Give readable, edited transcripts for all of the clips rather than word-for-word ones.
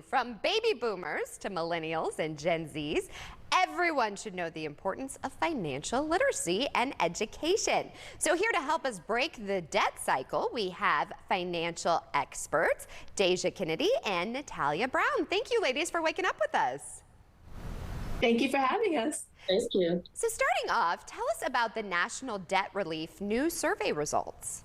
From baby boomers to millennials and Gen Zs, everyone should know the importance of financial literacy and education. So here to help us break the debt cycle, we have financial experts Deja Kennedy and Natalia Brown. Thank you, ladies, for waking up with us. Thank you for having us. Thank you. So starting off, tell us about the National Debt Relief new survey results.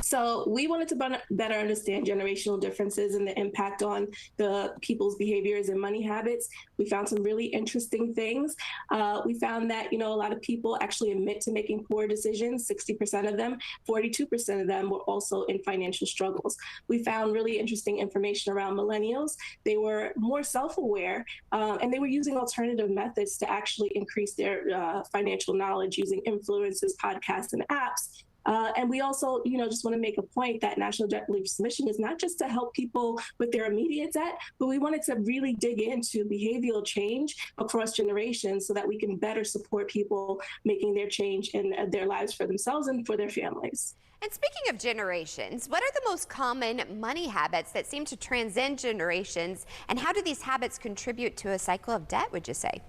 So we wanted to better understand generational differences and the impact on the people's behaviors and money habits. We found some really interesting things. We found that, a lot of people actually admit to making poor decisions, 60% of them, 42% of them were also in financial struggles. We found really interesting information around millennials. They were more self-aware and they were using alternative methods to actually increase their financial knowledge using influencers, podcasts, and apps. And we also, just want to make a point that National Debt Relief's mission is not just to help people with their immediate debt, but we wanted to really dig into behavioral change across generations so that we can better support people making their change in their lives for themselves and for their families. And speaking of generations, what are the most common money habits that seem to transcend generations, and how do these habits contribute to a cycle of debt, would you say?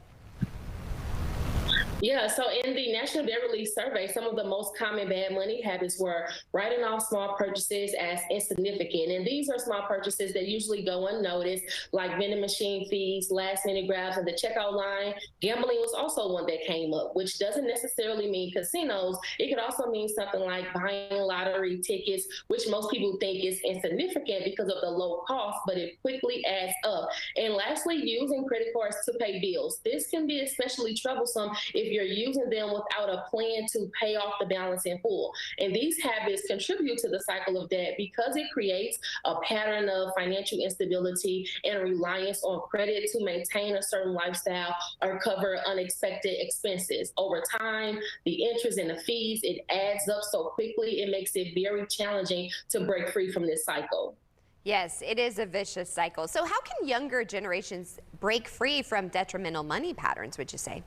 Yeah, so in the National Debt Relief Survey, some of the most common bad money habits were writing off small purchases as insignificant. And these are small purchases that usually go unnoticed, like vending machine fees, last-minute grabs at the checkout line. Gambling was also one that came up, which doesn't necessarily mean casinos. It could also mean something like buying lottery tickets, which most people think is insignificant because of the low cost, but it quickly adds up. And lastly, using credit cards to pay bills. This can be especially troublesome if you're using them without a plan to pay off the balance in full. And these habits contribute to the cycle of debt because it creates a pattern of financial instability and reliance on credit to maintain a certain lifestyle or cover unexpected expenses. Over time, the interest and the fees, it adds up so quickly, it makes it very challenging to break free from this cycle. Yes, it is a vicious cycle. So how can younger generations break free from detrimental money patterns, would you say?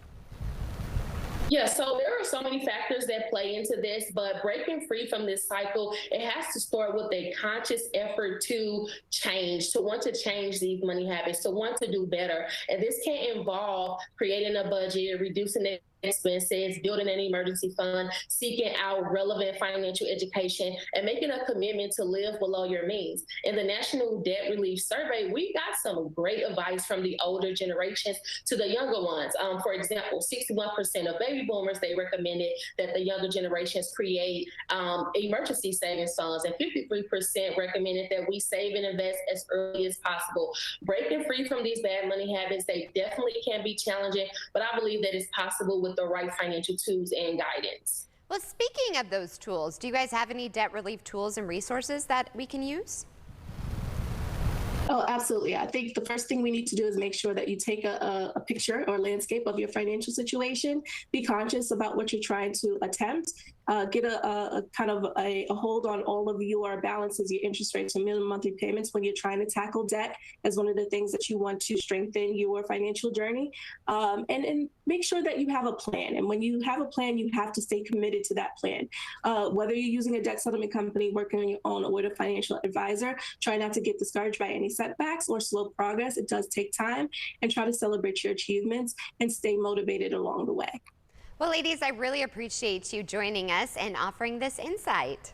Yeah, so there are so many factors that play into this, but breaking free from this cycle, it has to start with a conscious effort to change, to want to change these money habits, to want to do better. And this can involve creating a budget, reducing the expenses, building an emergency fund, seeking out relevant financial education, and making a commitment to live below your means. In the National Debt Relief Survey, we got some great advice from the older generations to the younger ones. For example, 61% of baby boomers, they recommended that the younger generations create emergency savings funds, and 53% recommended that we save and invest as early as possible. Breaking free from these bad money habits, they definitely can be challenging, but I believe that it's possible with the right financial tools and guidance. Well, speaking of those tools, do you guys have any debt relief tools and resources that we can use? Oh, absolutely. I think the first thing we need to do is make sure that you take a picture or landscape of your financial situation. Be conscious about what you're trying to attempt. Get a kind of a hold on all of your balances, your interest rates, and minimum monthly payments when you're trying to tackle debt as one of the things that you want to strengthen your financial journey. And make sure that you have a plan. And when you have a plan, you have to stay committed to that plan. Whether you're using a debt settlement company, working on your own, or with a financial advisor, try not to get discouraged by any setbacks or slow progress. It does take time, and try to celebrate your achievements and stay motivated along the way. Well, ladies, I really appreciate you joining us and offering this insight.